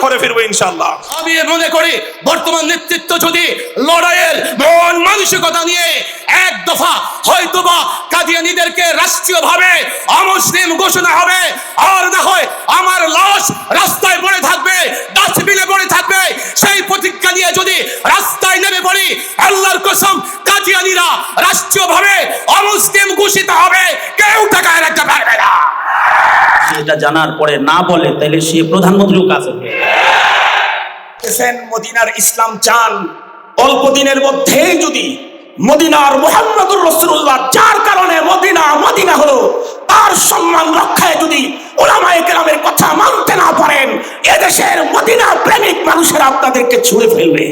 ঘরে ফিরবো ইনশাআল্লাহ। আমি মনে করি বর্তমান নেতৃত্ব যদি লড়াইয়ের মন মানসিকতা নিয়ে এক দফা হয়তোবা কাদিয়ানীদেরকে রাষ্ট্রীয়ভাবে অমুসলিম ঘোষণা হবে, আর না হয় আমার লাশ রাস্তায় পড়ে থাকবে, ডাস্টবিনে পড়ে থাকবে, সেই প্রতিজ্ঞা নিয়ে যদি রাস্তায় নেমে পড়ি, আল্লাহর কসম কাদিয়ানীরা রাষ্ট্রীয়ভাবে অমুসলিম ঘোষিত হবে, কেউ টাকায় রাখতে পারবে না। এটা জানার পরে না বলে তাহলে সে প্রধানমন্ত্রীও কাছে মদিনার ইসলাম চান, অল্প দিনের মধ্যেই যদি মদিনার মুহাম্মদুর রাসূলুল্লাহ যার কারণে মদিনা হলো তার সম্মান রক্ষায় যদি উলামায়ে কেরামের কথা মানতে না পারেন, এদেশের মদিনা প্রেমিক মানুষেরা আপনাদেরকে ছুঁড়ে ফেলবে।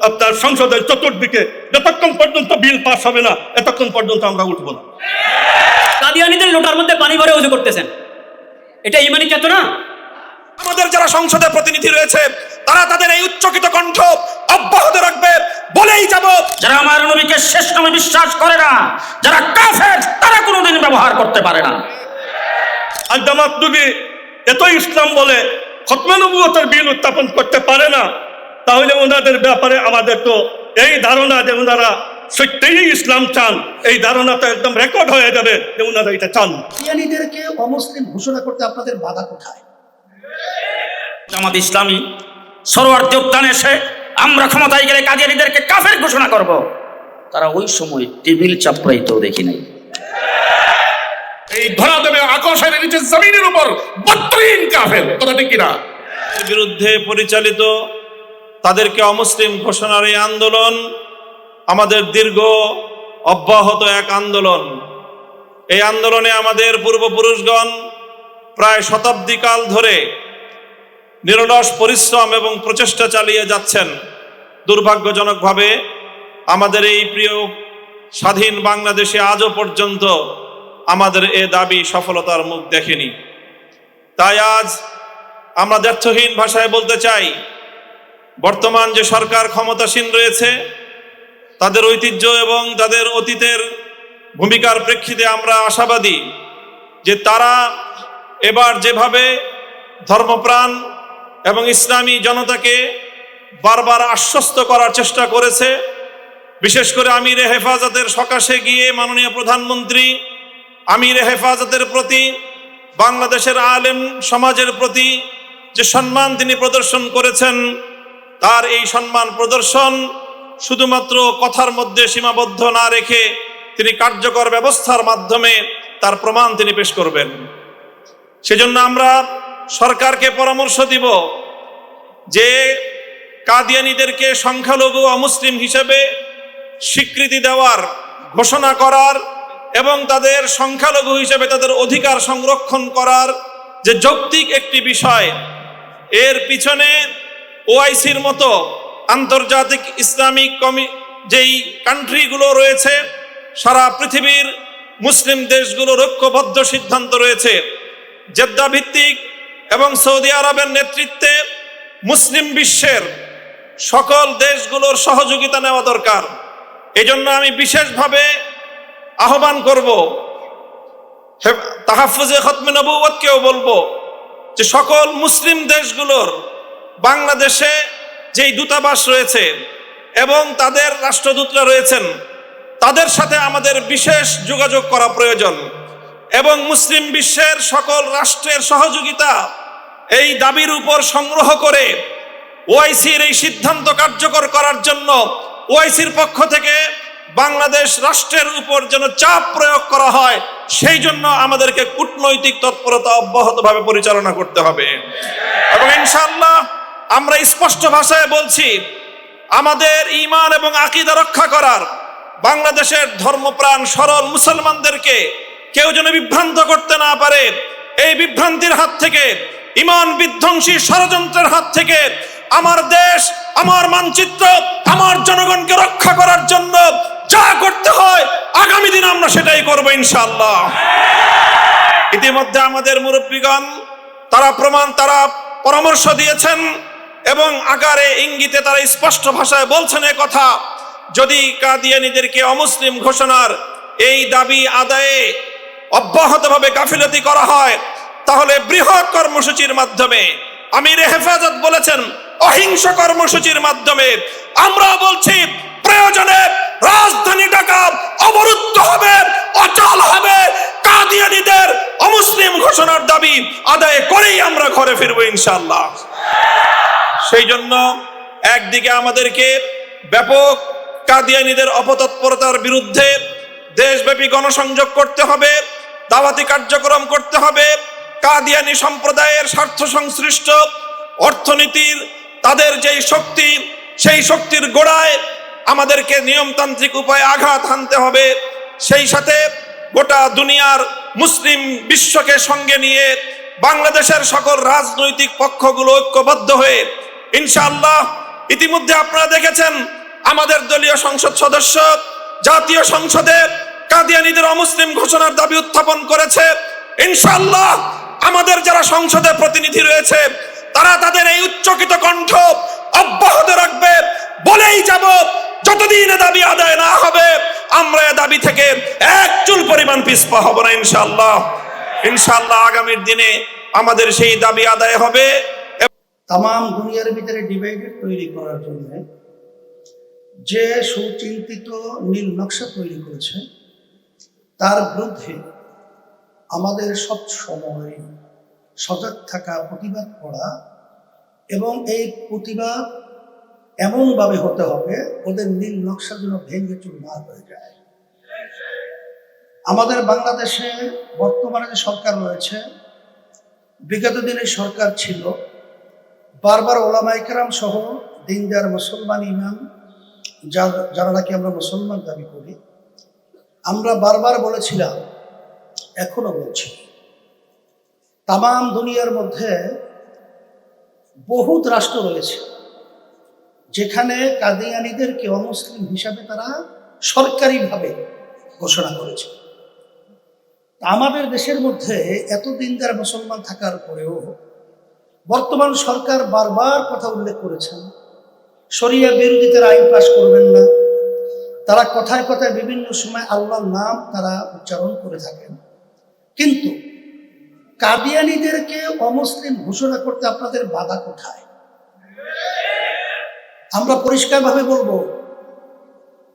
আপনার সংসদের চতুর্দিকে যতক্ষণ পর্যন্ত বিল পাস হবে না এতক্ষণ পর্যন্ত আমরা উঠবো না। কাদিয়ানীদের লোটার মধ্যে পানি ভরে ওযু করতেছেন, এটা ঈমানি চেতনা? আমাদের যারা সংসদে প্রতিনিধি রয়েছে তারা তাদের এই উচ্চকিত কণ্ঠ অব্যাহত রাখবে, বলেই যাব যারা আমার নবীকে শেষ নবী বিশ্বাস করে না, যারা কাফের, তারা কোনোদিন ব্যবহার করতে পারে না। আর জামাত যদি এত ইসলাম বলে খতমে নবুয়তের বিল উত্থাপন করতে পারে না, তাহলে ওনাদের ব্যাপারে আমাদের তো এই ধারণা যে ওনারা সত্যিই ইসলাম চান, এই ধারণা তো একদম রেকর্ড হয়ে যাবে যে ওনারা এটা চান। কাদিয়ানীদেরকে অমুসলিম ঘোষণা করতে আপনাদের বাধা কোথায়? জামাত ইসলামী সরোয়ার্দী উদ্যানে এসে আমরা ক্ষমতায় গেলে কাদিয়ানীদেরকে কাফের ঘোষণা করব, তারা ওই সময় টেবিল চাপড়াইতেও দেখি নাই। এই ধরা দেবে আকাশের নিচে জমিনের উপর বত্রিন কাফের, কথা ঠিক কিনা? বিরুদ্ধে পরিচালিত তাদেরকে অমুসলিম ঘোষণার এই আন্দোলন আমাদের দীর্ঘ অব্যাহত এক আন্দোলন। এই আন্দোলনে আমাদের পূর্বপুরুষগণ প্রায় শতাব্দীকাল ধরে নিরলস পরিশ্রম এবং প্রচেষ্টা চালিয়ে যাচ্ছেন। দুর্ভাগ্যজনকভাবে আমাদের এই প্রিয় স্বাধীন বাংলাদেশে আজও পর্যন্ত আমাদের এ দাবি সফলতার মুখ দেখেনি। তাই আজ আমরা দ্ব্যর্থহীন ভাষায় বলতে চাই, বর্তমান যে সরকার ক্ষমতাসীন রয়েছে তাদের ঐতিহ্য এবং তাদের অতীতের ভূমিকার প্রেক্ষিতে আমরা আশাবাদী যে তারা এবার যেভাবে ধর্মপ্রাণ এবং ইসলামী জনতাকে বারবার আশ্বস্ত করার চেষ্টা করেছে, বিশেষ করে আমিরে হেফাজতের সকাশে গিয়ে মাননীয় প্রধানমন্ত্রী আমিরে হেফাজতের প্রতি, বাংলাদেশের আলেম সমাজের প্রতি যে সম্মান তিনি প্রদর্শন করেছেন, তার এই সম্মান প্রদর্শন শুধুমাত্র কথার মধ্যে সীমাবদ্ধ না রেখে তিনি কার্যকর ব্যবস্থার মাধ্যমে তার প্রমাণ তিনি পেশ করবেন। সেজন্য আমরা সরকারকে পরামর্শ দিব যে কাদিয়ানীদেরকে সংখ্যালঘু অমুসলিম হিসেবে স্বীকৃতি দেওয়ার, ঘোষণা করার এবং তাদের সংখ্যালঘু হিসেবে তাদের অধিকার সংরক্ষণ করার যে যৌক্তিক একটি বিষয়, এর পিছনে ওআইসির মতো আন্তর্জাতিক ইসলামিক যেই কান্ট্রিগুলো রয়েছে, সারা পৃথিবীর মুসলিম দেশগুলোর ঐক্যবদ্ধ সিদ্ধান্ত রয়েছে। জেদ্দা ভিত্তিক এবং সৌদি আরবের নেতৃত্বে মুসলিম বিশ্বের সকল দেশগুলোর সহযোগিতা নেওয়া দরকার। এজন্য আমি বিশেষভাবে আহ্বান করব, তাহাফুজে খতমে নবুয়তকেও বলবো যে সকল মুসলিম দেশগুলোর বাংলাদেশে যেই দূতাবাস রয়েছে এবং তাদের রাষ্ট্রদূতরা রয়েছেন, তাদের সাথে আমাদের বিশেষ যোগাযোগ করা প্রয়োজন এবং মুসলিম বিশ্বের সকল রাষ্ট্রের সহযোগিতা এই দাবির উপর সংগ্রহ করে ওআইসির এই সিদ্ধান্ত কার্যকর করার জন্য ওআইসির পক্ষ থেকে বাংলাদেশ রাষ্ট্রের উপর যেন চাপ প্রয়োগ করা হয়, সেই জন্য আমাদেরকে কূটনৈতিক তৎপরতা অব্যাহতভাবে পরিচালনা করতে হবে। এবং ইনশাআল্লাহ আমরা স্পষ্ট ভাষায় বলছি, আমাদের ঈমান এবং আকীদা রক্ষা করার, বাংলাদেশের ধর্মপ্রাণ সরল মুসলমানদেরকে কেউ যেন বিভ্রান্ত করতে না পারে, এই বিভ্রান্তির হাত থেকে, ঈমান বিধ্বংসী ষড়যন্ত্রের হাত থেকে আমার দেশ, আমার মানচিত্র, আমার জনগণকে রক্ষা করার জন্য যা করতে হয় আগামী দিন আমরা সেটাই করব ইনশাআল্লাহ। ইতিমধ্যে আমাদের মুরব্বীগণ তারা পরামর্শ দিয়েছেন এবং আকারে ইঙ্গিতে তারা স্পষ্ট ভাষায় বলছেন এ কথা, যদি কাদিয়ানীদেরকে অমুসলিম ঘোষণার এই দাবি আদায়ে অব্যাহতভাবে গাফিলতি করা হয়, তাহলে বৃহৎ কর্মসূচির মাধ্যমে আমির হেফাজত বলেছেন অহিংস কর্মসূচির মাধ্যমে। আমরা বলছি প্রয়োজনে রাজধানী ঢাকা অবরুদ্ধ হবে, অচল হবে, কাদিয়ানীদের অমুসলিম ঘোষণার দাবি আদায় করেই আমরা ঘরে ফিরবো ইনশাআল্লাহ। সেই জন্য একদিকে আমাদেরকে ব্যাপক কাদিয়ানীদের অপতৎপরতার বিরুদ্ধে দেশব্যাপী গণসংযোগ করতে হবে, দাওয়াতি কার্যক্রম করতে হবে। কাদিয়ানী সম্প্রদায়ের স্বার্থ সংশ্লিষ্ট অর্থনীতির তাদের যেই শক্তি, সেই শক্তির গোড়ায় আমাদেরকে নিয়মতান্ত্রিক উপায়ে আঘাত হানতে হবে। সেই সাথে গোটা দুনিয়ার মুসলিম বিশ্বকে সঙ্গে নিয়ে বাংলাদেশের সকল রাজনৈতিক পক্ষগুলো ঐক্যবদ্ধ হয়ে ইনশাআল্লাহ, ইতিমধ্যে আপনারা দেখেছেন আমাদের দলীয় সংসদ সদস্য জাতীয় সংসদে কাদিয়ানীদের অমুসলিম ঘোষণার দাবি উত্থাপন করেছে। ইনশাআল্লাহ আমাদের যারা সংসদে প্রতিনিধি রয়েছে তারা তাদের এই উচ্চকিত কণ্ঠ অব্যাহত রাখবে, বলেই যাব যতদিন দাবি আদায় না হবে আমরা এ দাবি থেকে এক চুল পরিমাণ পিছপা হব না ইনশাআল্লাহ। ইনশাআল্লাহ আগামীর দিনে আমাদের সেই দাবি আদায় হবে। তাম দুনিয়ার ভিতরে ডিভাইডেড তৈরি করার জন্য যে সুচিন্তিত নীল নকশা তৈরি করেছে তার বিরুদ্ধে আমাদের সব সময় সজাগ থাকা, প্রতিবাদ করা, এবং এই প্রতিবাদ এমনভাবে হতে হবে ওদের নীল নকশা যেন ভেঙে চুরমার হয়ে যায়। আমাদের বাংলাদেশে বর্তমানে যে সরকার রয়েছে, বিগত দিনের সরকার ছিল, বারবার ওলামায়ে কেরাম সহ দিনদার মুসলমান ইমাম যারা নাকি আমরা মুসলমান দাবি করি, আমরা বারবার বলেছিলাম, এখনো বলছি, তাম দুনিয়ার মধ্যে বহুত রাষ্ট্র রয়েছে যেখানে কাদিয়ানীদেরকে অমুসলিম হিসাবে তারা সরকারিভাবে ঘোষণা করেছে। আমাদের দেশের মধ্যে এত দিনদার মুসলমান থাকার পরেও বর্তমান সরকার বারবার কথা উল্লেখ করেছেন শরিয়া বিরোধিতার আইন পাশ করবেন না। তারা কথায় কথায় বিভিন্ন সময় আল্লাহর নাম তারা উচ্চারণ করে থাকেন, কিন্তু কাদিয়ানীদেরকে অমুসলিম ঘোষণা করতে আপনাদের বাধা কোথায়? আমরা পরিষ্কারভাবে বলবো,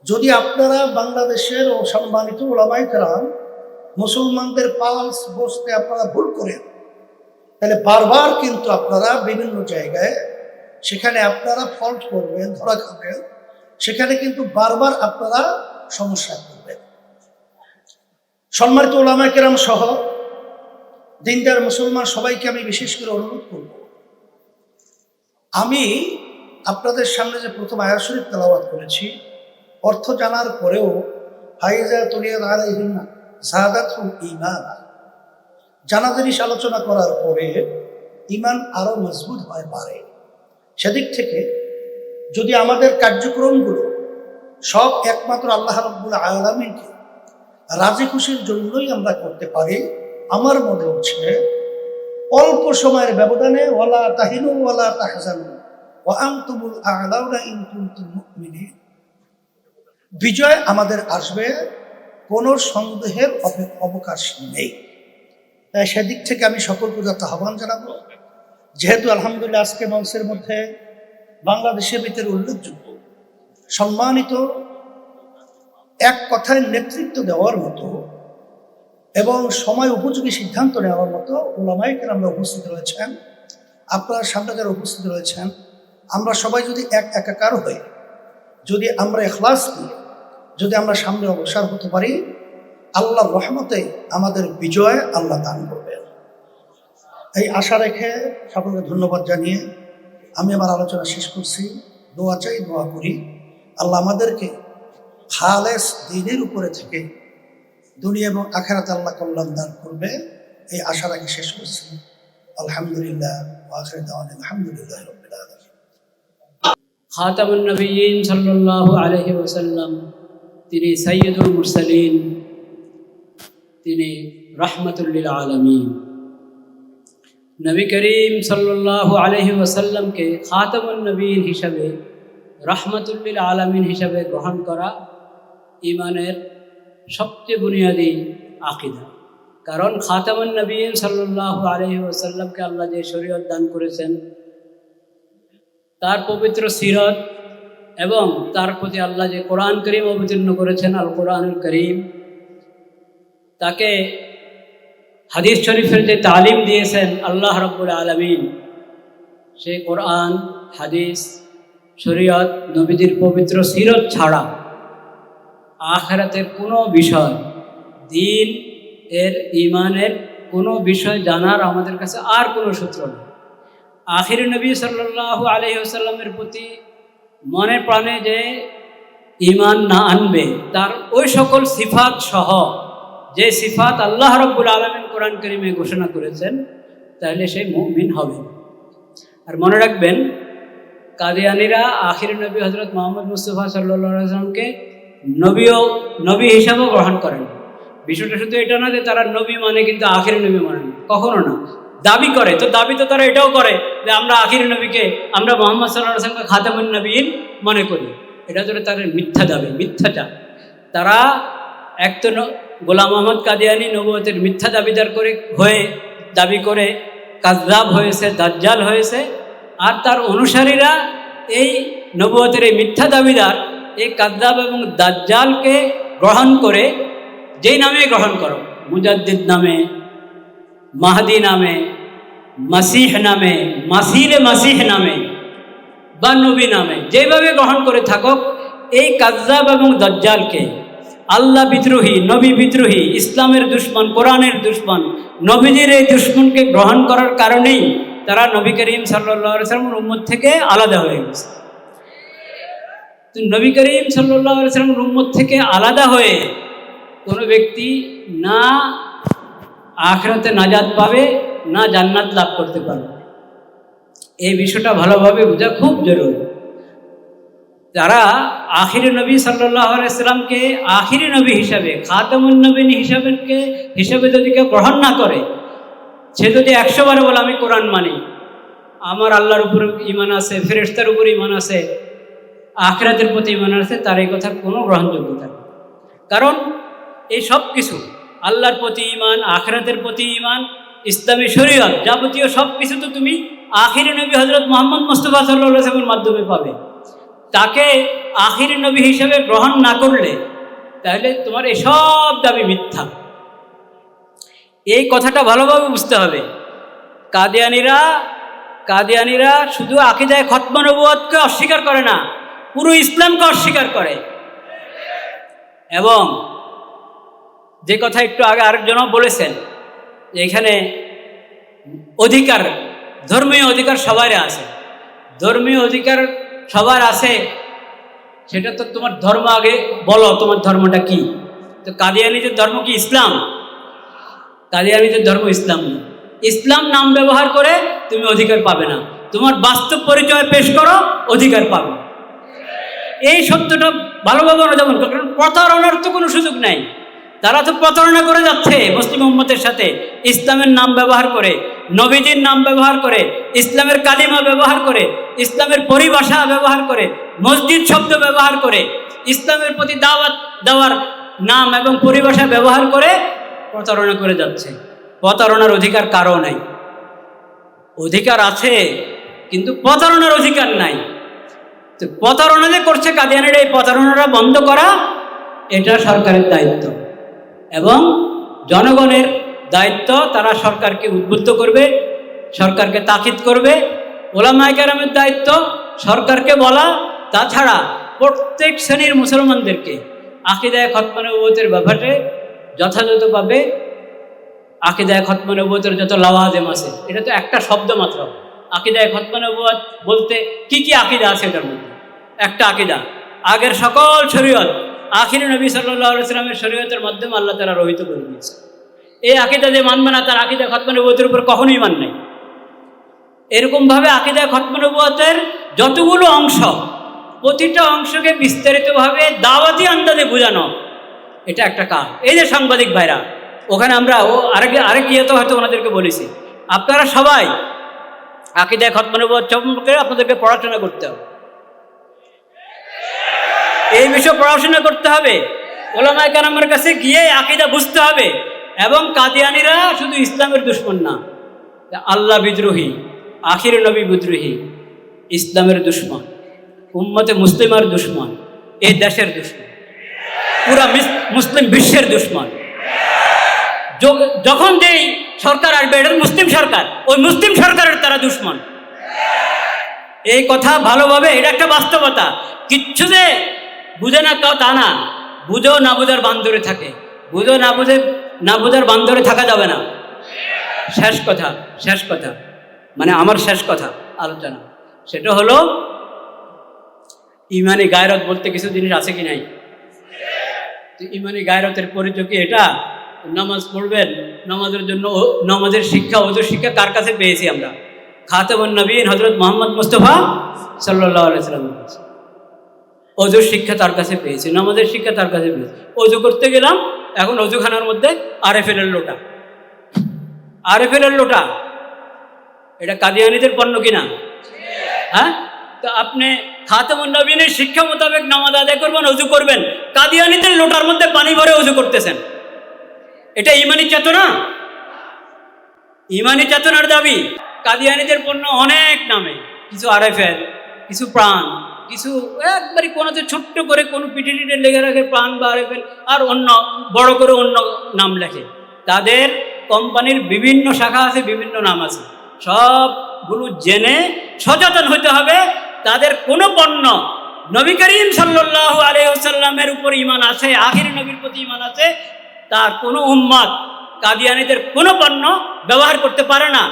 যদি আপনারা বাংলাদেশের সম্মানিত ওলামায়ে কেরাম মুসলমানদের পালস বসতে আপনারা ভুল করেন, তাহলে বারবার কিন্তু আপনারা বিভিন্ন জায়গায় সেখানে আপনারা ফল্ট করবেন, ধরা খাবেন, সেখানে কিন্তু বারবার আপনারা সমস্যা করবেন। সম্মানিত ওলামায়ে কেরাম সহ দিনদার মুসলমান সবাইকে আমি বিশেষ করে অনুরোধ করব, আমি আপনাদের সামনে যে প্রথম আয়াত শরীফ তেলাওয়াত করেছি, অর্থ জানার পরেও ফাইজা তুলিয়াত আলাইহিন্না যাদাতহুম ঈমানা, জানা জিনিস আলোচনা করার পরে ঈমান আরো মজবুত হয় পারে। সেদিক থেকে যদি আমাদের কার্যক্রমগুলো সব একমাত্র আল্লাহ রাব্বুল আলামিনকে রাজি খুশির জন্যই আমরা করতে পারি, আমার মনে হচ্ছে অল্প সময়ের ব্যবধানে ওয়ালা তাহিনু ওয়ালা তাহজানু ওয়া আনতুমুল আ'লাউনা ইন কুনতুম মুমিনিন, বিজয় আমাদের আসবে, কোনো সন্দেহের অবকাশ নেই। তাই সেদিক থেকে আমি সকলকে যত আহ্বান জানাবো, যেহেতু আলহামদুলিল্লাহ আজকে মঞ্চের মধ্যে বাংলাদেশের ভিতরে উল্লেখযোগ্য সম্মানিত এক কথায় নেতৃত্ব দেওয়ার মতো এবং সময় উপযোগী সিদ্ধান্ত নেওয়ার মতো ওলামায়ে কেরামরা উপস্থিত রয়েছেন, আপনার সামনে যারা উপস্থিত রয়েছেন, আমরা সবাই যদি একাকার হয়ে যদি আমরা ইখলাস দিয়ে যদি আমরা সামনে অগ্রসর হতে পারি, আল্লাহর রহমতে আমাদের বিজয় আল্লাহ দান করবেন। এই আশা রেখে সকলকে ধন্যবাদ জানিয়ে আমি আমার আলোচনা শেষ করছি। দোয়া চাই, দোয়া করি আল্লাহ আমাদেরকে খালেস দ্বীনের উপরে থেকে দুনিয়া এবং আখিরাতে আল্লাহ কল্যাণ দান করবে, এই আশা রেখে শেষ করছি। আলহামদুলিল্লাহ ওয়া আখিরু দাওয়ানা আলহামদুলিল্লাহি রাব্বিল আলামিন। খাতামুন নবিয়্যিন সাল্লাল্লাহু আলাইহি ওয়াসাল্লাম, তিনি সাইয়্যিদুল মুরসালিন, তিনি রাহমাতুল লিল আলামিন। নবী করিম সাল্লাল্লাহু আলাইহি ওয়াসাল্লামকে খাতামুন নবিয়্যিন হিসাবে, রাহমাতুল লিল আলামিন হিসাবে গ্রহণ করা ঈমানের সবচেয়ে বুনিয়াদী আকীদা। কারণ খাতামুন নবীয়্যিন সাল্লাল্লাহু আলাইহি ওয়াসাল্লামকে আল্লাহ যে শরীয়ত দান করেছেন, তার পবিত্র সিরত এবং তার প্রতি আল্লাহ যে কোরআন করিম অবতীর্ণ করেছেন, আল কোরআনুল করিম, তাকে হাদিস শরীফের যে তালিম দিয়েছেন আল্লাহ রাব্বুল আলামিন, সেই কোরআন, হাদিস, শরীয়ত, নবীজির পবিত্র সিরত ছাড়া আখিরাতের কোনো বিষয়, দ্বীন এর, ঈমানের কোনো বিষয় জানার আমাদের কাছে আর কোনো সূত্র নেই। আখির নবী সাল্লাল্লাহু আলাইহি ওয়াসাল্লামের প্রতি মনে প্রাণে যে ঈমান না আনবে, তার ওই সকল সিফাত সহ যে সিফাত আল্লাহ রাব্বুল আলামিন কোরআন কারীমে ঘোষণা করেছেন, তাহলে সে মুমিন হবে। আর মনে রাখবেন, কাদিয়ানীরা আখির নবী হযরত মুহাম্মদ মুস্তাফা সাল্লাল্লাহু আলাইহি ওয়াসাল্লামকে নবী হিসাবেও গ্রহণ করেন। বিষয়টা শুধু এটা না যে তারা নবী মানে কিন্তু আখির নবী মানে না, কখনো না। দাবি করে তো, দাবি তো তারা এটাও করে যে আমরা আখির নবীকে, আমরা মুহাম্মদ সাল্লাল্লাহু আলাইহি ওয়াসাল্লামকে খাতামুন নবীয়্যিন মনে করি। এটা তো তাদের মিথ্যা দাবি, মিথ্যাচার। তারা এক তো গোলাম আহমদ কাদিয়ানী নবুয়তের মিথ্যা দাবিদার দাবি করে কাযযাব হয়েছে, দাজ্জাল হয়েছে। আর তার অনুসারীরা এই নবুয়তের এই মিথ্যা দাবিদার, এই কাযযাব এবং দাজ্জালকে গ্রহণ করে, যেই নামে গ্রহণ করো, মুজাদ্দিদ নামে, মাহদি নামে, মাসিহ নামে, মাসিহ নামে বা নবী নামে, যেভাবে গ্রহণ করে থাকুক, এই কাযযাব এবং দাজ্জালকে, আল্লাহ বিদ্রোহী, নবী বিদ্রোহী, ইসলামের দুশমন, কোরআনের দুশমন, নবীজির এই দুশমনকে গ্রহণ করার কারণেই তারা নবী করিম সাল্লাল্লাহু আলাইহি ওয়াসাল্লামের উম্মত থেকে আলাদা হয়ে গেছে। তো নবী করিম সাল্লাল্লাহু আলাইহি ওয়াসাল্লামের উম্মত থেকে আলাদা হয়ে কোনো ব্যক্তি না আখিরাতে নাজাত পাবে, না জান্নাত লাভ করতে পারবে। এই বিষয়টা ভালোভাবে বোঝা খুব জরুরি। যারা আখির নবী সাল্লাল্লাহু আলাইহি সাল্লামকে আখিরি নবী হিসাবে, খাতামুন নবীয়্যিন হিসাবে যদি কেউ গ্রহণ না করে, সে যদি 100 বার বলে আমি কোরআন মানি, আমার আল্লাহর উপর ঈমান আছে, ফেরেশতার উপর ঈমান আছে, আখিরাতের প্রতি ঈমান আছে, তার এই কথার কোনো গ্রহণযোগ্যতা নেই। কারণ এই সব কিছু, আল্লাহর প্রতি ঈমান, আখিরাতের প্রতি ঈমান, ইসলামী শরীয়ত, যাবতীয় সব কিছু তো তুমি আখিরি নবী হযরত মুহাম্মদ মুস্তাফা সাল্লাল্লাহু আলাইহি ওয়াসাল্লামের মাধ্যমে পাবে। তাকে আখিরি নবী হিসেবে গ্রহণ না করলে তাহলে তোমার এসব দাবি মিথ্যা। এই কথাটা ভালোভাবে বুঝতে হবে। কাদিয়ানীরা শুধু আকীদায়ে খতমে নবুয়তকে অস্বীকার করে না, পুরো ইসলামকে অস্বীকার করে। এবং যে কথা একটু আগে আরেকজনও বলেছেন, এখানে অধিকার, ধর্মীয় অধিকার সবার আছে, ধর্মীয় অধিকার সবার আছে, সেটা তো তোমার ধর্ম আগে বলো, তোমার ধর্মটা কি? তো কাদিয়ানীদের ধর্ম কি ইসলাম? কাদিয়ানীদের ধর্ম ইসলাম না। ইসলাম নাম ব্যবহার করে তুমি অধিকার পাবে না, তোমার বাস্তব পরিচয় পেশ করো, অধিকার পাবে। এই সত্যটা ভালোভাবে অনুধাবন করো, কারণ প্রতারণার তো কোনো সুযোগ নাই। তারা তো প্রতারণা করে যাচ্ছে মুসলিম উম্মতের সাথে, ইসলামের নাম ব্যবহার করে, নবীজির নাম ব্যবহার করে, ইসলামের কালিমা ব্যবহার করে, ইসলামের পরিভাষা ব্যবহার করে, মসজিদ শব্দ ব্যবহার করে, ইসলামের প্রতি দাওয়াত দেওয়ার নাম এবং পরিভাষা ব্যবহার করে প্রতারণা করে যাচ্ছে। প্রতারণার অধিকার কারও নাই। অধিকার আছে কিন্তু প্রতারণার অধিকার নাই। তো প্রতারণা যে করছে কাদিয়ানীরা, এই প্রতারণাটা বন্ধ করা এটা সরকারের দায়িত্ব এবং জনগণের দায়িত্ব। তারা সরকারকে উদ্বুদ্ধ করবে, সরকারকে তাকিদ করবে। ওলামায়ে কেরামের দায়িত্ব সরকারকে বলা, তাছাড়া প্রত্যেক শ্রেণীর মুসলমানদেরকে আকীদায়ে খতমে নবুয়তের ব্যাপারে যথাযথভাবে আকীদায়ে খতমে নবুয়তের যত লাওয়াজিম আছে, এটা তো একটা শব্দ মাত্র। আকীদায়ে খতমে নবুয়ত বলতে কি কি আকীদা আছে? এটার মধ্যে একটা আকীদা, আগের সকল শরীয়ত আখির নবী সাল্লাল্লাহু আলাইহি ওয়াসাল্লামের শরীয়তের মাধ্যমে আল্লাহ তাআলা রহিত করে দিয়েছে। এই আকীদা যে মানবে না, তার আকীদা খতমে নবুয়তের উপর কখনোই ঈমান নাই। এরকমভাবে আকীদা খতমে নবুয়তের যতগুলো অংশ, প্রতিটা অংশকে বিস্তারিতভাবে দাওয়াতি আন্দাজে বোঝানো, এটা একটা কাজ। এই যে সাংবাদিক ভাইরা, ওখানে আমরা আরেক ইয়েতে হয়তো ওনাদেরকে বলেছি, আপনারা সবাই আকীদা খতমে নবুয়ত সম্পর্কে আপনাদেরকে পড়াশোনা করতে হবে, এই বিষয়ে পড়াশোনা করতে হবে, ওলামায়ে কেরামের কাছে গিয়ে আকীদা বুঝতে হবে। এবং কাদিয়ানিরা শুধু ইসলামের দুশ্মন না, আল্লাহ বিদ্রোহী, আখির নবী বিদ্রোহী, ইসলামের দুশ্মন, উম্মতে মুসলিমার দুশ্মন, এই দেশের দুশ্মন, পুরা মুসলিম বিশ্বের দুশ্মন। যখন যেই সরকার আসবে এটা মুসলিম সরকার, ওই মুসলিম সরকারের তারা দুশ্মন। এই কথা ভালোভাবে, এটা একটা বাস্তবতা। কিচ্ছু যে বুঝে না তা না, বুঝো না বুঝার বান্দরে থাকে, বুঝো না বুঝার বান্দরে থাকা যাবে না। শেষ কথা মানে আমার শেষ কথা আলোচনা, সেটা হলো ইমানি গায়রত বলতে কিছু জিনিস আছে কি নাই? তো ইমানি গায়রতের পরিচয় কি এটা? নামাজ পড়বেন, নামাজের জন্য নামাজের শিক্ষা, ওজুর শিক্ষা কার কাছে পেয়েছি আমরা? খাতামুন নবীন হযরত মুহাম্মদ মুস্তাফা সাল্লাল্লাহু আলাইহি ওয়াসাল্লাম। ওজুর শিক্ষা তার কাছে পেয়েছি, নামাজের শিক্ষা তার কাছে পেয়েছি। অজু করতে গেলাম, এখন অজুখানার মধ্যে RFL এর লোটা, RFL এর লোটা, এটা কাদিয়ানীদের পণ্য কিনা? হ্যাঁ, তো আপনি খাতামুন নবীনের শিক্ষা মোতাবেক নামাজ আদায় করবেন, অজু করবেন, কাদিয়ানীদের লোটার মধ্যে পানি ভরে অজু করতেছেন। এটা ইমানি চেতনা? ইমানি চেতনার দাবি। কাদিয়ানীদের পণ্য অনেক নামে, কিছু RFL, কিছু প্রাণ, কিছু একবারই কোনোতে ছোট্ট করে কোনো পিটিটিতে লেগে রাখে প্রাণ বা RFL, আর অন্য বড় করে অন্য নাম লেখে। তাদের কোম্পানির বিভিন্ন শাখা আছে, বিভিন্ন নাম আছে। সবগুলো জেনে সচেতন হতে হবে। তাদের কোনো পণ্য নবী করিম সাল্লাল্লাহু আলাইহি ওয়াসাল্লামের উপর ঈমান আছে, আখির নবীর প্রতি ঈমান আছে, তার কোনো উম্মত কাদিয়ানীদের কোনো পণ্য ব্যবহার করতে পারে না।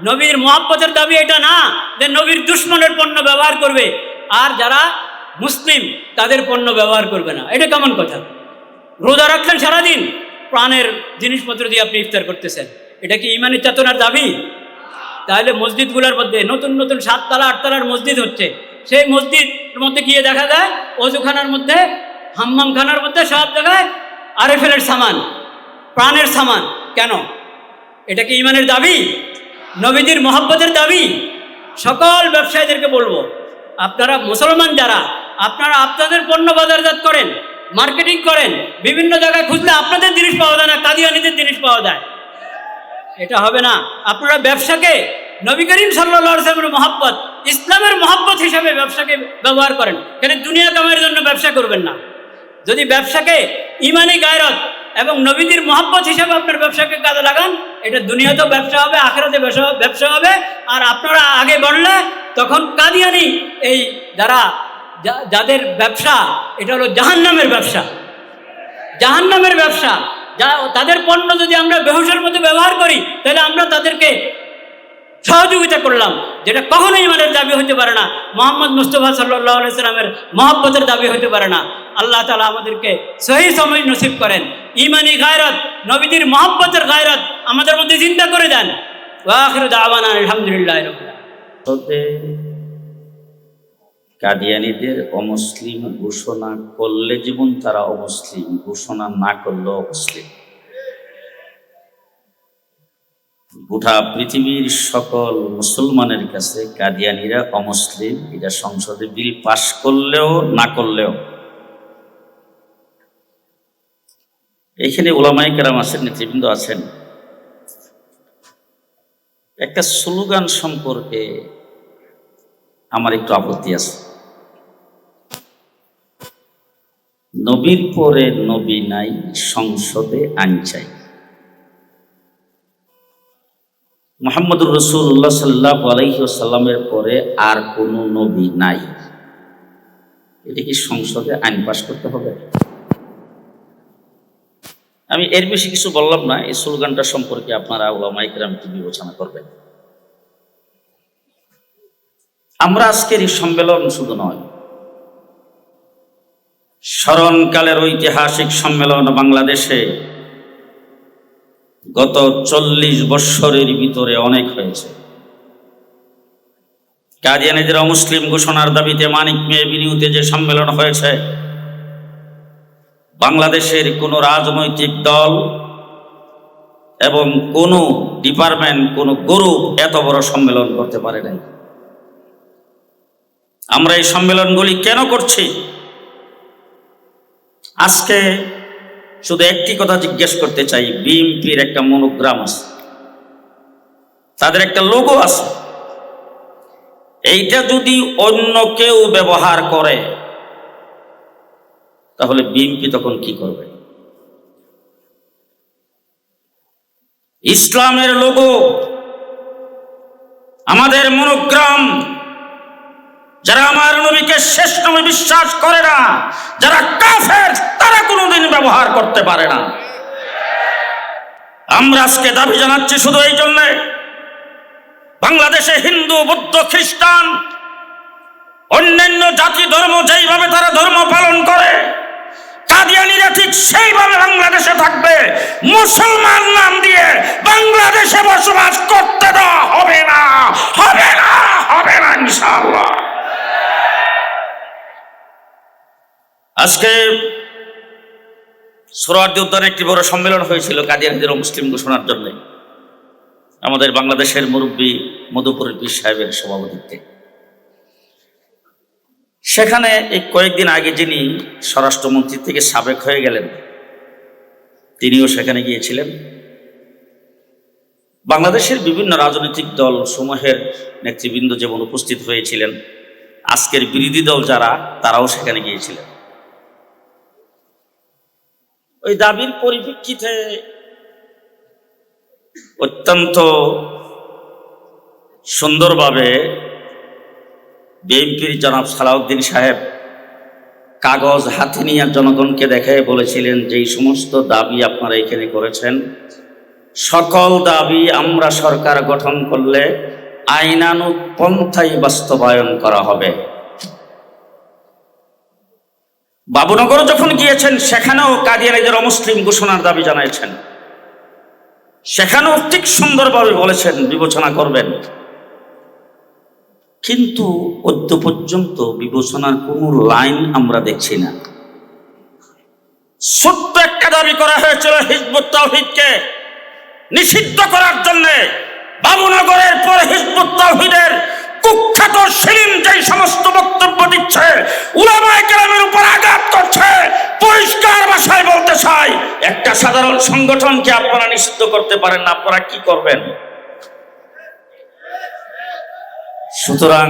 নবীর মুহাব্বতের দাবি এটা না যে নবীর দুশ্মনের পণ্য ব্যবহার করবে, আর যারা মুসলিম তাদের পণ্য ব্যবহার করবে না। এটা কেমন কথা? রোজা রাখলেন সারাদিন, প্রাণের জিনিসপত্র দিয়ে আপনি ইফতার করতেছেন, এটা কি ইমানের চেতনার দাবি? তাহলে মসজিদগুলোর মধ্যে নতুন নতুন 7 তলা 8 তলার মসজিদ হচ্ছে, সেই মসজিদের মধ্যে গিয়ে দেখা যায় অজুখানার মধ্যে, হাম্মামখানার মধ্যে সব জায়গায় RFL এর সামান, প্রাণের সামান। কেন? এটা কি ইমানের দাবি? নবীজির মহব্বতের দাবি? সকল ব্যবসায়ীদেরকে বলবো, আপনারা মুসলমান যারা, আপনারা আপনাদের পণ্য বাজারজাত করেন, মার্কেটিং করেন, বিভিন্ন জায়গায় খুঁজলে আপনাদের জিনিস পাওয়া যায় না, কাদিয়ানীদের জিনিস পাওয়া যায়। এটা হবে না। আপনারা ব্যবসাকে নবী করিম সাল্লাল্লাহু আলাইহি ওয়াসাল্লামের মহব্বত, ইসলামের মহব্বত হিসাবে ব্যবসাকে ব্যবহার করেন। কেন দুনিয়া কামাইয়ের জন্য ব্যবসা করবেন না। যদি ব্যবসাকে ইমানি গায়রত এবং নবীজির মহব্বত হিসাবে আপনার ব্যবসাকে কাজে লাগান, এটা দুনিয়াতেও ব্যবসা হবে, আখিরাতে ব্যবসা হবে। আর আপনারা আগে বললে তখন কাদিয়ানী, এই যাদের ব্যবসা, এটা হলো জাহান্নামের ব্যবসা, জাহান্নামের ব্যবসা। তাদের পণ্য যদি আমরা বেহুশের মধ্যে ব্যবহার করি, তাহলে আমরা তাদেরকে সহযোগিতা করলাম, যেটা কখনোই ইমানের দাবি হতে পারে না, মুহাম্মদ মুস্তাফা সাল্লাল্লাহু আলাইহি ওয়াসাল্লামের মহব্বতের দাবি হতে পারে না। আল্লাহ তাআলা আমাদেরকে সহি সময় নসিব করেন, ইমানি গায়রত, নবীজির মহব্বতের গায়রত আমাদের মধ্যে চিন্তা করে দেন। ওয়া আখিরু দাওয়ানা আলহামদুলিল্লাহি রাব্বিল আলামিন। কাদিয়ানীদের অমুসলিম ঘোষণা করলে জীবন তারা অমুসলিম, ঘোষণা না করলেও অমুসলিম। গোটা পৃথিবীর সকল মুসলমানের কাছে কাদিয়ানীরা অমুসলিম, এটা সংসদে বিল পাশ করলেও না করলেও। এখানে ওলামায়ে কেরাম আছেন, নেতৃবৃন্দ আছেন। একটা স্লোগান সম্পর্কে আমার একটু আপত্তি আছে। নবীর পরে নবী নাই, সংসদে আইন চাই। মুহাম্মদুর রাসূলুল্লাহ সাল্লাল্লাহু আলাইহি ওয়াসাল্লামের পরে আর কোনো নবী নাই, এটা কি সংসদে আইন পাশ করতে হবে? আমি এর বেশি কিছু বললাম না। এই স্লোগানটা সম্পর্কে আপনারা উলামায়ে কেরাম একটু বিবেচনা করবেন। আমরা আজকের এই সম্মেলন শুধু নয়, স্মরণকালের ঐতিহাসিক সম্মেলন বাংলাদেশে গত 40 বৎসরের ভিতরে অনেক হয়েছে। কাদিয়ানীদের অমুসলিম ঘোষণার দাবিতে মানিক মেয়ে বিনিউতে যে সম্মেলন হয়েছে, বাংলাদেশের কোনো রাজনৈতিক দল এবং কোনো ডিপার্টমেন্ট, কোনো গ্রুপ এত বড় সম্মেলন করতে পারে নাই। আমরা এই সম্মেলনগুলি কেন করছি? আজকে শুধু একটি কথা জিজ্ঞেস করতে চাই, বিএনপির একটা মনোগ্রাম আছে, তাদের একটা লোগো আছে, এইটা যদি অন্য কেউ ব্যবহার করে তাহলে বিএনপি তখন কি করবে? ইসলামের লোগো, আমাদের মনোগ্রাম, যারা আমার নবীকে শেষ নবী বিশ্বাস করে না, যারা কাফের, তারা কোনোদিন ব্যবহার করতে পারে না। আমরা আজকে দাবি জানাচ্ছি শুধু এই জন্যে, বাংলাদেশে হিন্দু, বৌদ্ধ, খ্রিস্টান, অন্যান্য জাতি ধর্ম যেইভাবে তারা ধর্ম পালন করে, কাদিয়ানীরা ঠিক সেইভাবে বাংলাদেশে থাকবে। মুসলমান নাম দিয়ে বাংলাদেশে বসবাস করতে দেওয়া হবে না, হবে না, হবে না ইনশাআল্লাহ। আজকে সোহরাওয়ার্দী উদ্যানে একটি বড় সম্মেলন হয়েছিল কাদিয়ানীদের মুসলিম ঘোষণার জন্য, আমাদের বাংলাদেশের মুরব্বী মধুপুরের পীর সাহেবের সভাপতিত্বে। সেখানে এই কয়েকদিন আগে যিনি স্বরাষ্ট্রমন্ত্রী থেকে সাবেক হয়ে গেলেন, তিনিও সেখানে গিয়েছিলেন। বাংলাদেশের বিভিন্ন রাজনৈতিক দল সমূহের নেতৃবৃন্দ যেমন উপস্থিত হয়েছিলেন, আজকের বিরোধী দল যারা, তারাও সেখানে গিয়েছিলেন। ওই দাবির পরিপ্রেক্ষিতে অত্যন্ত সুন্দরভাবে বিএনপির জনাব সালাউদ্দিন সাহেব কাগজ হাতে নিয়ে জনগণকে দেখায় বলেছিলেন, যেই সমস্ত দাবি আপনারা এখানে করেছেন, সকল দাবি আমরা সরকার গঠন করলে আইনানুগ পন্থায় বাস্তবায়ন করা হবে। বাবুনগর যখন গিয়েছেন, সেখানেও কাদিয়ানীদের অমুসলিম ঘোষণার দাবি জানিয়েছেন, সেখানেও ঠিক সুন্দরভাবে বলেছেন বিবেচনা করবেন। কিন্তু অদ্য পর্যন্ত বিবেচনার কোন লাইন আমরা দেখছি না। ছোট্ট একটা দাবি করা হয়েছিল হিজবুত তাওহীদকে নিষিদ্ধ করার জন্য। বাবুনগরের পরে হিজবুত তাওহীদের কুখ্যাত সেলিম যেই সমস্ত বক্তব্য দিচ্ছে, উলামায়ে কেরামের উপর আঘাত করছে, পরিষ্কার ভাষায় বলতে চাই, একটা সাধারণ সংগঠনকে আপনারা নিষিদ্ধ করতে পারেন না, আপনারা কি করবেন? সুতরাং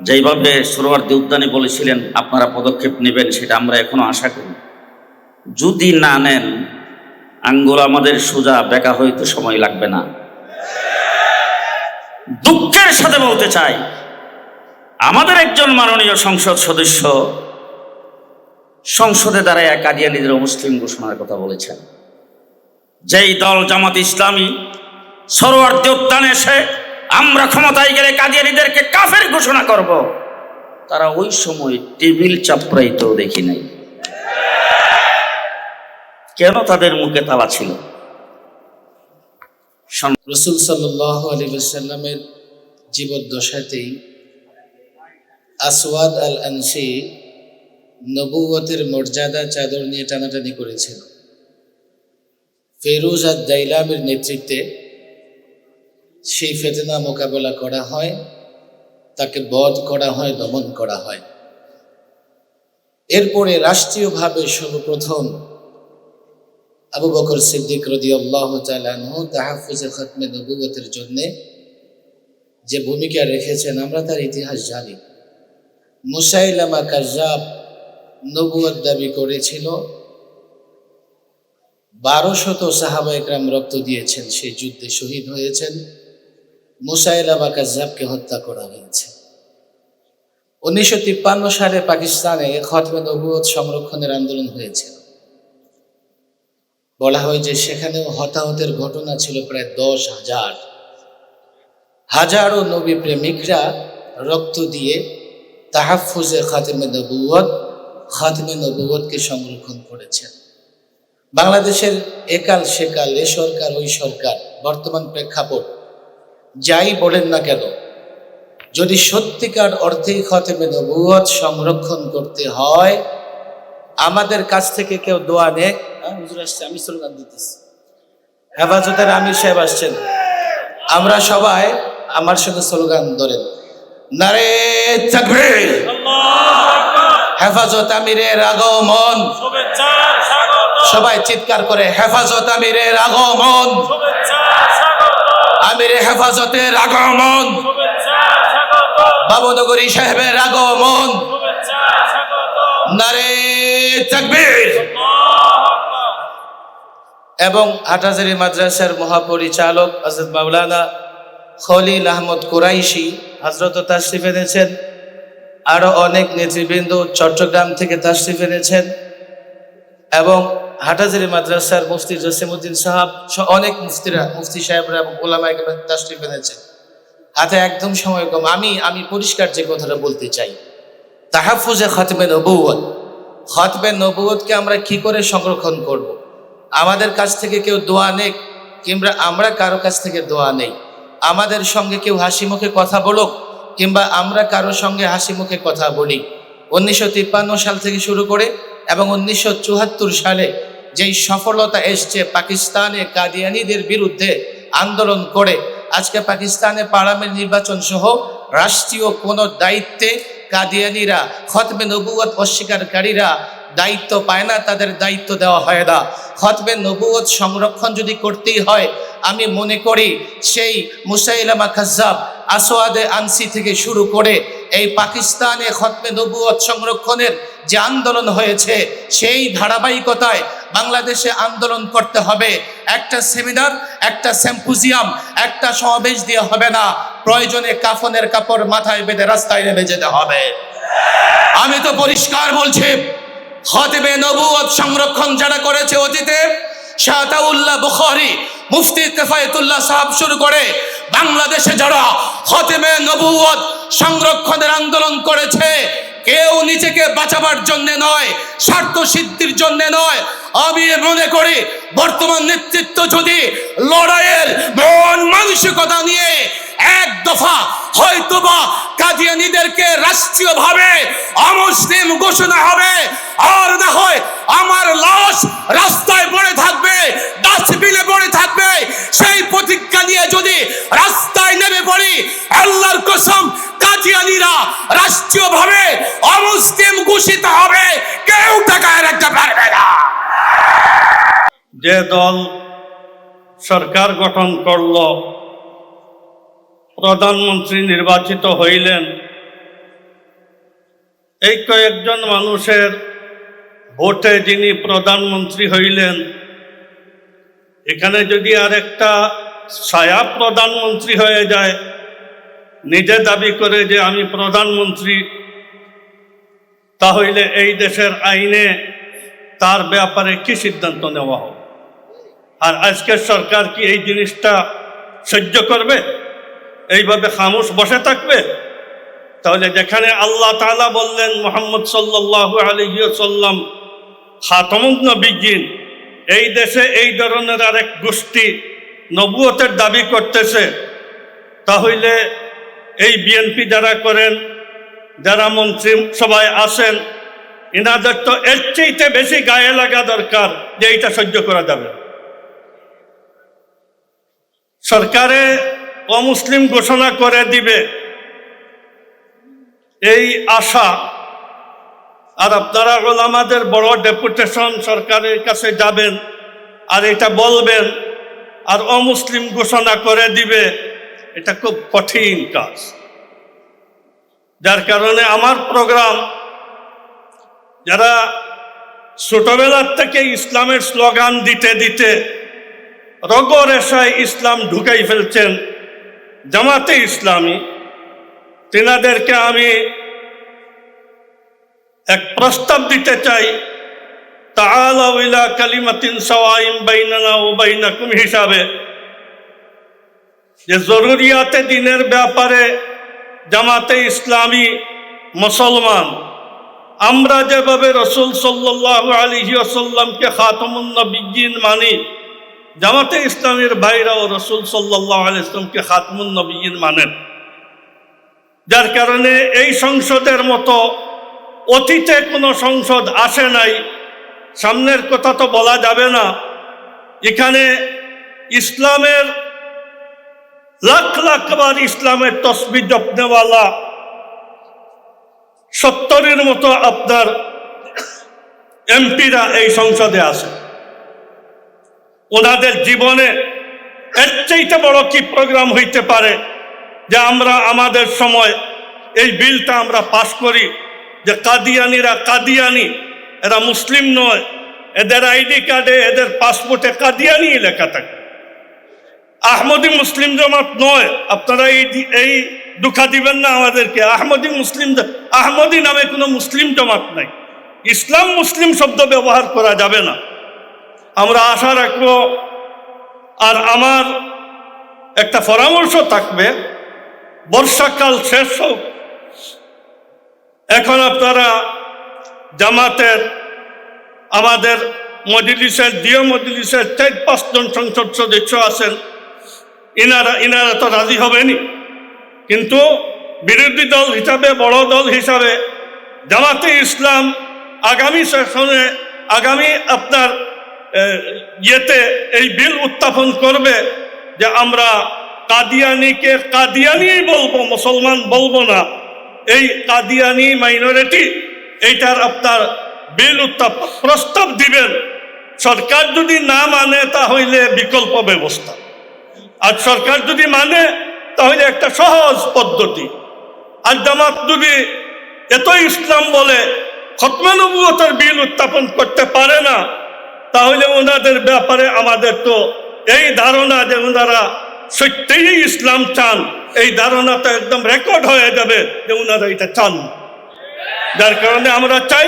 যেইভাবে সোহরাওয়ার্দী উদ্যানে বলেছিলেন আপনারা পদক্ষেপ নেবেন, সেটা আমরা এখনো আশা করি। যদি না নেন, আঙ্গুল আমাদের সোজা বেঁকা হইতে সময় লাগবে না। দুঃখের সাথে বলতে চাই, আমাদের একজন মাননীয় সংসদ সদস্য সংসদে দাঁড়ায় কাদিয়ানীদের মুসলিম ঘোষণার কথা বলেছেন। যেই দল জামাত ইসলামী সোহরাওয়ার্দী উদ্যানে এসে আমরা ক্ষমতায় গেলে কাদিয়ানীদেরকে কাফের ঘোষণা করব, তারা ওই সময় টেবিল চাপড়াইতেও দেখি নাই। কেন তাদের মুখে তালা ছিল? রাসূল সাল্লাল্লাহু আলাইহি ওয়াসাল্লামের জীবদ্দশাতেই আসওয়াদ আল আনসি নবুয়তের মর্যাদা চাদর নিয়ে টানাটানি করেছিল। ফেরুজ আদ দাইলামের নেতৃত্বে সেই ফিতনা মোকাবেলা করা হয়, তাকে বধ করা হয়, দমন করা হয়। এরপরে রাষ্ট্রীয়ভাবে সর্বপ্রথম আবু বকর সিদ্দিক রাদিয়াল্লাহু তাআলা আনহু তাহাফুজে খতমে নবুয়তের জন্য যে ভূমিকা রেখেছেন আমরা তার ইতিহাস জানি। মুসাইলামা কাজ্জাব নবুয়ত দাবি করেছিল, 1200 সাহাবা একরাম রক্ত দিয়েছেন, সেই যুদ্ধে শহীদ হয়েছেন। মুসাইলামা কাজ্জাবকে হত্যা করা হয়েছে। 1953 সালে পাকিস্তানে খতমে নবুয়ত সংরক্ষণের আন্দোলন হয়েছিল। বলা হয় যে সেখানেও হতাহতের ঘটনা ছিল প্রায় 10,000। হাজারো নবী প্রেমিকরা রক্ত দিয়ে তাহাফুজে খাতেমে নবুয়তকে সংরক্ষণ করেছেন। বাংলাদেশের একাল সেকাল, এ সরকার ওই সরকার, বর্তমান প্রেক্ষাপট যাই বলেন না কেন, যদি সত্যিকার অর্থেই খাতেমে নবুয়ত সংরক্ষণ করতে হয়, আমাদের কাছ থেকে কেউ দোয়া নেক। হুজুর আসছে, আমি স্লোগান দিতেছি, হেফাজতের আমির সাহেব আসছেন, আমরা সবাই আমার সঙ্গে স্লোগান ধরেন, নারে তাকবীর, হেফাজত আমিরের আগমন, শুভেচ্ছা স্বাগত, সবাই চিৎকার করে হেফাজত আমিরের আগমন, আমিরে হেফাজতের আগমন, বাবুনগরী সাহেবের আগমন, নারে তাকবীর। এবং হাটহাজারী মাদ্রাসার মহাপরিচালক হযরত মাওলানা খলিল আহমদ কুরাইশি হযরত তাশরিফ এনেছেন। আরো অনেক নেতৃবৃন্দ চট্টগ্রাম থেকে তাশরিফ এনেছেন এবং হাটহাজারী মাদ্রাসার মুফতি জসিমউদ্দিন সাহেব সহ অনেক মুফতি সাহেবরা এবং ওলামায়ে কেরাম তাশরিফ এনেছেন। হাতে একদম সময় কম। আমি পরিষ্কার যে কথাটা বলতে চাই, তাহাফুজে খতমে নবুয়ত, খতমে নবুয়তকে আমরা কি করে সংরক্ষণ করব। আমাদের কাছ থেকে কেউ দোয়া নেক কিংবা আমরা কারো কাছ থেকে দোয়া নেই, আমাদের সঙ্গে কেউ হাসি মুখে কথা বলুক কিংবা আমরা কারো সঙ্গে হাসি মুখে কথা বলি, 1953 সাল থেকে শুরু করে এবং 1974 সালে যেই সফলতা এসছে পাকিস্তানে কাদিয়ানীদের বিরুদ্ধে আন্দোলন করে, আজকে পাকিস্তানে পার্লামেন্ট নির্বাচন সহ রাষ্ট্রীয় কোনো দায়িত্বে কাদিয়ানীরা, খতমে নবুয়ত অস্বীকারীরা দায়িত্ব পায় না, তাদের দায়িত্ব দেওয়া হয় না। খতমে নবুয়ত সংরক্ষণ যদি করতেই হয়, আমি মনে করি সেই মুসাইলামা কাজ্জাব, আসওয়াদে আনসি থেকে শুরু করে এই পাকিস্তানে খতমে নবুয়ত সংরক্ষণের যে আন্দোলন হয়েছে, সেই ধারাবাহিকতায় বাংলাদেশে আন্দোলন করতে হবে। একটা সেমিনার, একটা সিম্পোজিয়াম, একটা সমাবেশ দিয়ে হবে না, প্রয়োজনে কাফনের কাপড় মাথায় বেঁধে রাস্তায় নেমে যেতে হবে। আমি তো পরিষ্কার বলছি, খতমে নবুয়ত সংরক্ষণ যারা করেছে অতীতে, শাহতাউল্লাহ বুখারী, মুফতি কিফায়াতুল্লাহ সাহেব শুরু করে বাংলাদেশে যারা খতমে নবুয়ত সংরক্ষণের আন্দোলন করেছে, কেউ নিজেকে বাঁচাবার জন্য নয়, স্বার্থ সিদ্ধির জন্য নয়। আমি মনে করি বর্তমান নেতৃত্ব যদি লড়াইয়ের মন মানসিকতা নিয়ে এক দফা হয়তোবা কাদিয়ানীদেরকে রাষ্ট্রীয়ভাবে অমুসলিম ঘোষণা হবে, আর না হয় আমার লাশ রাস্তায় পড়ে থাকবে, ডাস্টবিনে পড়ে থাকবে, সেই প্রতিজ্ঞা নিয়ে যদি রাস্তায় নেমে পড়ি, আল্লাহর কসম কাদিয়ানীরা রাষ্ট্রীয়ভাবে অমুসলিম ঘোষিত হবে, কেউ টাকায় রাখতে পারবে না। যে দল সরকার গঠন করল, প্রধানমন্ত্রী নির্বাচিত হইলেন, এই কয়েকজন মানুষের ভোটে যিনি প্রধানমন্ত্রী হইলেন, এখানে যদি আরেকটা ছায়া প্রধানমন্ত্রী হয়ে যায়, নিজে দাবি করে যে আমি প্রধানমন্ত্রী, তাহলে এই দেশের আইনে তার ব্যাপারে কি সিদ্ধান্ত নেওয়া হবে? আর আজকের সরকার কি এই জিনিসটা সহ্য করবে? এইভাবে খামোশ বসে থাকবে? তাহলে যেখানে আল্লাহ তাআলা বললেন মুহাম্মদ সাল্লাল্লাহু আলাইহি ওয়াসাল্লাম খাতামুন নবিয়্যিন, এই দেশে এই ধরনের আরেক গোষ্ঠী নবুয়তের দাবি করতেছে, তাহলে এই বিএনপি যারা করেন, যারা মন্ত্রী সবাই আসেন, এনাদের তো এর চাইতে বেশি গায়ে লাগা দরকার যে এইটা সহ্য করা যাবে। সরকারে অমুসলিম ঘোষণা করে দিবে এই আশা, আর আপনারা ওলামাদের বড় ডেপুটেশন সরকারের কাছে যাবেন আর এটা বলবেন আর অমুসলিম ঘোষণা করে দিবে, এটা খুব কঠিন কাজ। যার কারণে আমার প্রোগ্রাম, যারা ছোটবেলার থেকে ইসলামের স্লোগান দিতে দিতে রগরেশায় ইসলাম ঢুকাই ফেলছেন, জামাতে ইসলামী, তেনাদেরকে আমি এক প্রস্তাব দিতে চাই, তাআলাউ ইলা কালিমাতিন সাওয়াইন বাইনানা ওয়া বাইনাকুম হিসাবে, যে জরুরিয়াতে দিনের ব্যাপারে জামাতে ইসলামী মুসলমান, আমরা যেভাবে রাসূল সাল্লাল্লাহু আলাইহি ওয়াসাল্লামকে খাতামুন নবিয়্যিন মানি, জামাতে ইসলামের ভাইরাও রাসূল সাল্লাল্লাহু আলাইহি ওয়াসাল্লামকে খাতামুন নবিয়্যিন মানেন। যার কারণে এই সংসদের মতো অতীতে কোনো সংসদ আসে নাই, সামনের কথা তো বলা যাবে না, এখানে ইসলামের লাখ লাখ বার ইসলামের তসবিহ জপনেওয়ালা 70-এর মতো আপনার এমপিরা এই সংসদে আছে। ওনাদের জীবনে এর চাইতে বড় কি প্রোগ্রাম হইতে পারে যে আমরা আমাদের সময় এই বিলটা আমরা পাশ করি যে কাদিয়ানিরা কাদিয়ানি, এরা মুসলিম নয়, এদের আইডি কার্ডে এদের পাসপোর্টে কাদিয়ানি লেখা থাকে, আহমদি মুসলিম জামাত নয়। আপনারা এই দুঃখা দিবেন না আমাদেরকে। আহমদি নামে কোনো মুসলিম জামাত নাই। ইসলাম মুসলিম শব্দ ব্যবহার করা যাবে না। আমরা আশা রাখবো। আর আমার একটা পরামর্শ থাকবে, বর্ষাকাল শেষ হোক, এখন আপনারা জামাতের আমাদের মজলিসের দিও মজলিসের 4-5 জন সংসদ সদস্য আছেন, ইনারা তো রাজি হবেনি, কিন্তু বিরোধী দল হিসাবে, বড় দল হিসাবে জামাতে ইসলাম আগামী সেশনে, আগামী আপনার ইয়েতে এই বিল উত্থাপন করবে যে আমরা কাদিয়ানিকে কাদিয়ানি বলবো, মুসলমান বলবো না। এই কাদিয়ানি মাইনরিটি এইটার আপনার বিল উত্থাপন প্রস্তাব দিবেন। সরকার যদি না মানে তাহলে বিকল্প ব্যবস্থা, আর সরকার যদি মানে তাহলে একটা সহজ পদ্ধতি। আর জামাত যদি এত ইসলাম বলে খতমে নবুয়তের বিল উত্থাপন করতে পারে না, তাহলে ওনাদের ব্যাপারে আমাদের তো এই ধারণা যে ওনারা সত্যিই ইসলাম চান, এই ধারণাটা একদম রেকর্ড হয়ে যাবে যে ওনারা এটা চান। যার কারণে আমরা চাই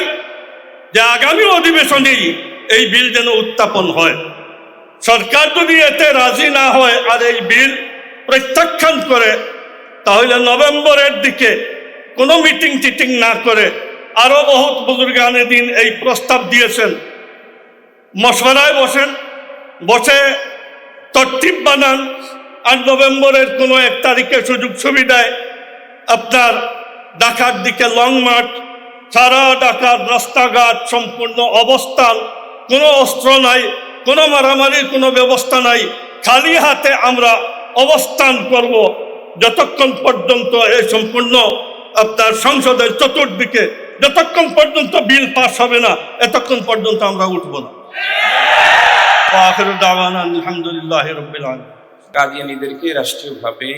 যে আগামী অধিবেশনেই এই বিল যেন উত্থাপন হয়। সরকার যদি এতে রাজি না হয় আর এই বিল প্রত্যাখ্যান করে, তাহলে নভেম্বরের দিকে কোনো মিটিং টিটিং না করে, আরো বহুত বুজুর্গানে দিন এই প্রস্তাব দিয়েছেন, মশওয়ারায় বসে তরতিব বানান। আর নভেম্বরের কোনো 1 তারিখে সুযোগ সুবিধায় আপনার ঢাকার দিকে লং মার্চ, সারা ঢাকার রাস্তাঘাট সম্পূর্ণ অবস্থান, কোনো অস্ত্র নাই, কোনো মারামারির কোনো ব্যবস্থা নাই, খালি হাতে আমরা অবস্থান করব যতক্ষণ পর্যন্ত এই সম্পূর্ণ আপনার সংসদের চতুর্দিকে, যতক্ষণ পর্যন্ত বিল পাস হবে না, এতক্ষণ পর্যন্ত আমরা উঠব না। আলহামদুলিল্লাহ রাব্বিল আলামিন। কাদিয়ানীদেরকে রাষ্ট্রীয়ভাবে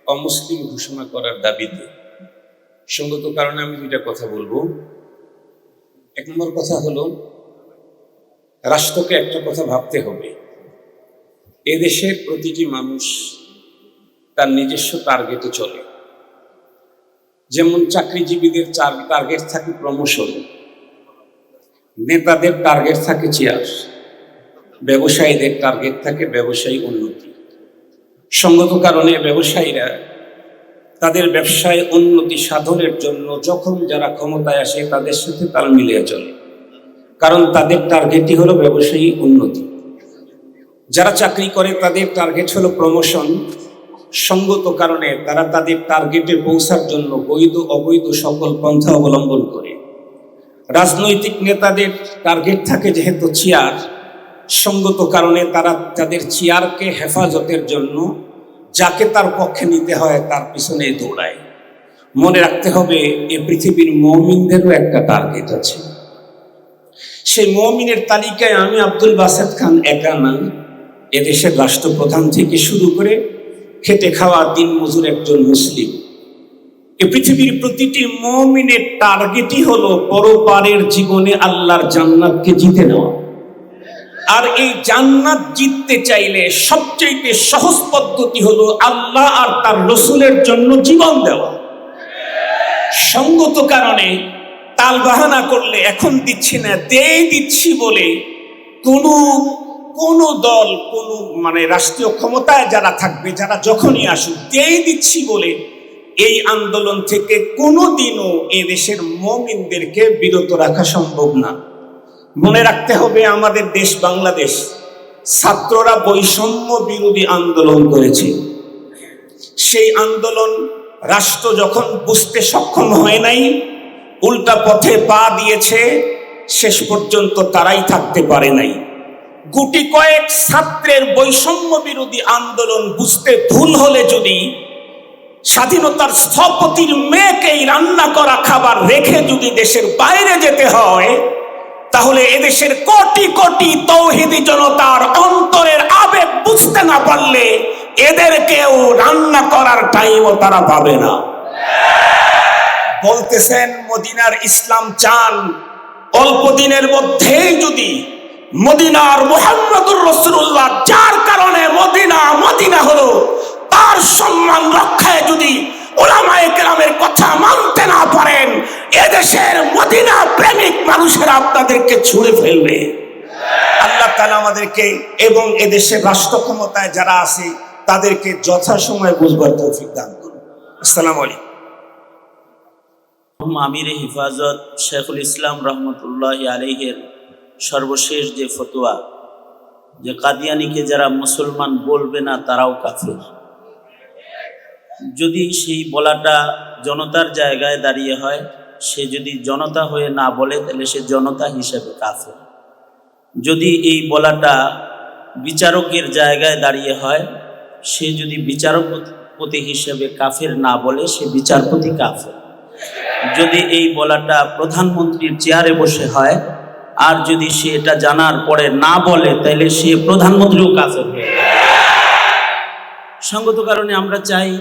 অমুসলিম ঘোষণা করার দাবিতে সঙ্গত কারণে আমি 2টা কথা বলবো। 1 নম্বর কথা হলো, রাষ্ট্রকে একটা কথা ভাবতে হবে, এদেশের প্রতিটি মানুষ তার নিজস্ব টার্গেটে চলে। যেমন চাকরিজীবীদের টার্গেট থাকে প্রমোশন, নেতাদের টার্গেট থাকে চেয়ার, ব্যবসায়ীদের টার্গেট থাকে ব্যবসায়ী উন্নতি। সঙ্গত কারণে ব্যবসায়ীরা তাদের ব্যবসায় উন্নতি সাধনের জন্য যখন যারা ক্ষমতায় আসে তাদের সাথে তাল মিলিয়ে চলে, কারণ তাদের টার্গেটই হলো ব্যবসায়ী উন্নতি। যারা চাকরি করে তাদের টার্গেট হলো প্রমোশন। সঙ্গত কারণে তারা তাদের টার্গেটে পৌঁছার জন্য বৈধ অবৈধ সকল পন্থা অবলম্বন করে। রাজনৈতিক নেতাদের টার্গেট থাকে যেহেতু চেয়ার, সঙ্গত কারণে তারা তাদের চেয়ারকে হেফাজতের জন্য যাকে তার পক্ষে নিতে হয় তার পিছনে দৌড়ায়। মনে রাখতে হবে, এ পৃথিবীর মুমিনদেরও একটা টার্গেট আছে। সেই মুমিনের তালিকায় আমি আব্দুল বাসেত খান একা না, এদেশের রাষ্ট্রপ্রধান থেকে শুরু করে খেটে খাওয়া দিনমজুর একজন মুসলিম, এ পৃথিবীর প্রতিটি মুমিনের টার্গেটই হলো পরপারের জীবনে আল্লাহর জান্নাতকে জিতে নেওয়া। আর এই জান্নাত জিততে চাইলে সবচেয়ে সহজ পদ্ধতি হলো আল্লাহ আর তার রসুলের জন্য জীবন দেওয়া। সঙ্গত কারণে তাল বাহানা করলে এখন দিচ্ছি না, দিচ্ছি বলে কোন দল, রাষ্ট্রীয় ক্ষমতায় যারা থাকবে, যারা যখনই আসুক, দিচ্ছি বলে এই আন্দোলন থেকে কোনোদিনও এ দেশের মুমিনদেরকে বিরত রাখা সম্ভব না। মনে রাখতে হবে, আমাদের দেশ বাংলাদেশ, ছাত্ররা বৈষম্য বিরোধী আন্দোলন করেছে। সেই আন্দোলন রাষ্ট্র যখন বুঝতে সক্ষম হয় নাই, উল্টা পথে পা দিয়েছে, শেষ পর্যন্ত তারাই থাকতে পারে নাই। গুটি কয়েক ছাত্রের বৈষম্য বিরোধী আন্দোলন বুঝতে ভুল হলে যদি স্বাধীনতার স্থপতির মেয়েকেই রান্না করা খাবার রেখে যদি দেশের বাইরে যেতে হয়, তাহলে এদেশের কোটি কোটি তৌহিদি জনতার অন্তরের আবেগ বুঝতে না পারলে এদেরকেও রান্না করার টাইমও তারা পাবে না। বলতেছেন মদিনার ইসলাম চান, অল্প দিনের মধ্যেই যদি মদিনার মুহাম্মদুর রাসূলুল্লাহ যার কারণে মদিনা মদিনা হলো, তার সম্মান রক্ষায় যদি উলামায়ে কেরামের কথা মানতে না পারেন, এদেশের মদিনা প্রেমিক মানুষেরা আপনাদেরকে ছুঁড়ে ফেলবে। আল্লাহ তাআলা আমাদেরকে এবং এদেশে রাষ্ট্র ক্ষমতায় যারা আছে তাদেরকে যথাসময়ে বুঝবার তৌফিক দান করুন। আসসালামু আলাইকুম। আমির হিফাজত শেখুল ইসলাম রহমতুল্লাহ আলাইহির সর্বশেষ যে ফতোয়া, যে কাদিয়ানীকে যারা মুসলমান বলবে না তারাও কাফের, যদি সেই বলাটা জনতার জায়গায় দাঁড়িয়ে হয়, সে যদি জনতা হয়ে না বলে তাহলে সে জনতা হিসেবে কাফের। যদি এই বলাটা বিচারকের জায়গায় দাঁড়িয়ে হয়, সে যদি বিচারপতি হিসেবে কাফের না বলে সে বিচারপতি কাফের। যদি এই বলাটা প্রধানমন্ত্রীর চেয়ারে বসে হয় আর যদি সে এটা জানার পরে না বলে তাহলে সে প্রধানমন্ত্রীও কাফের হয়ে যায়। সঙ্গত কারণে আমরা চাই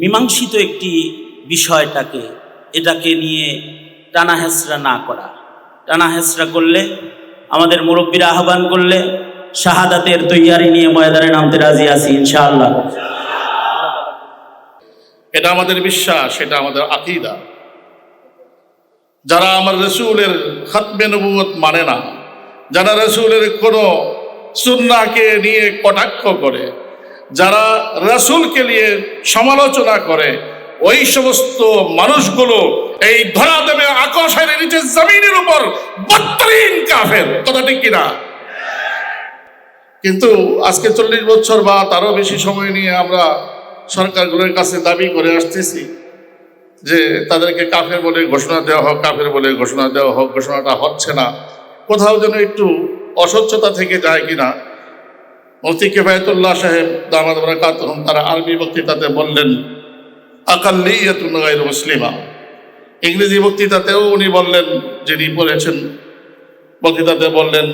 মীমাংসিত একটি বিষয়টাকে এটাকে নিয়ে টানা হেঁচড়া না করা। টানা হেঁচড়া করলে, আমাদের মুরব্বীরা আহ্বান করলে শাহাদাতের তৈয়ারি নিয়ে ময়দানে নামতে রাজি আছি ইনশাআল্লাহ। এটা আমাদের বিশ্বাস, এটা আমাদের আকীদা। যারা আমার রাসূলের খাতমে নবুয়ত মানে না, যারা রাসূলের কোনো সুন্নাহকে নিয়ে কটাক্ষ করে, যারা রাসূলকে নিয়ে সমালোচনা করে, ওই সমস্ত মানুষগুলো এই ধরা দেবে আকাশের নিচে জমিনের উপর বদতরিন কাফের। কথা ঠিক কিনা? কিন্তু আজকে 40 বছর বা তারও বেশি সময় নিয়ে আমরা সরকারগুলোর কাছে দাবি করে আসতেছি যে তাদেরকে কাফের বলে ঘোষণা দেওয়া হোক, কাফের বলে ঘোষণা দেওয়া হোক। ঘোষণাটা হচ্ছে না, কোথাও যেন একটু অস্বচ্ছতা থেকে যায় কিনা। মুফতি কিফায়াতুল্লাহ সাহেব দামাত বারাকাতুহুম তারা আরবি বক্তৃতাতে বললেন আকাল্লিয়াতুন গায়রু মুসলিমা। ইংরেজি বক্তৃতাতেও উনি বললেন, যিনি বলেছেন বক্তৃতাতে বললেন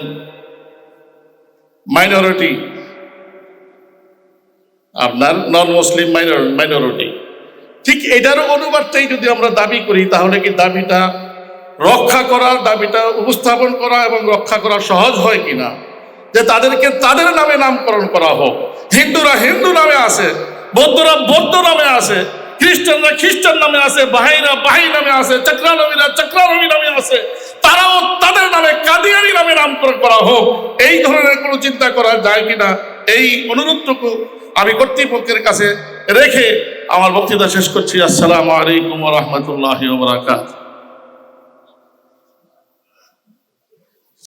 মাইনরিটি, আপনার নন মুসলিম মাইনরিটি। ঠিক এটারও অনুবাদটাই যদি আমরা দাবি করি, তাহলে কি দাবিটা রক্ষা করা, দাবিটা উপস্থাপন করা এবং রক্ষা করা সহজ হয় কিনা? যে তাদেরকে তাদের নামে নামকরণ করা হোক। হিন্দুরা হিন্দু নামে আছে, বৌদ্ধরা বৌদ্ধ নামে আছে, খ্রিস্টানরা খ্রিস্টান নামে আছে, বাহাইরা বাহাই নামে আছে, চক্রানবীরা চক্রানবী নামে আছে, তারাও তাদের নামে কাদিয়ানী নামে নামকরণ করা হোক। এই ধরনের কোনো চিন্তা করা যায় কিনা, এই অনুরোধটুকু আমি কর্তৃপক্ষের কাছে রেখে আমার বক্তৃতা শেষ করছি। আসসালামু আলাইকুম ওয়া রাহমাতুল্লাহি ওয়া বারাকাতুহু।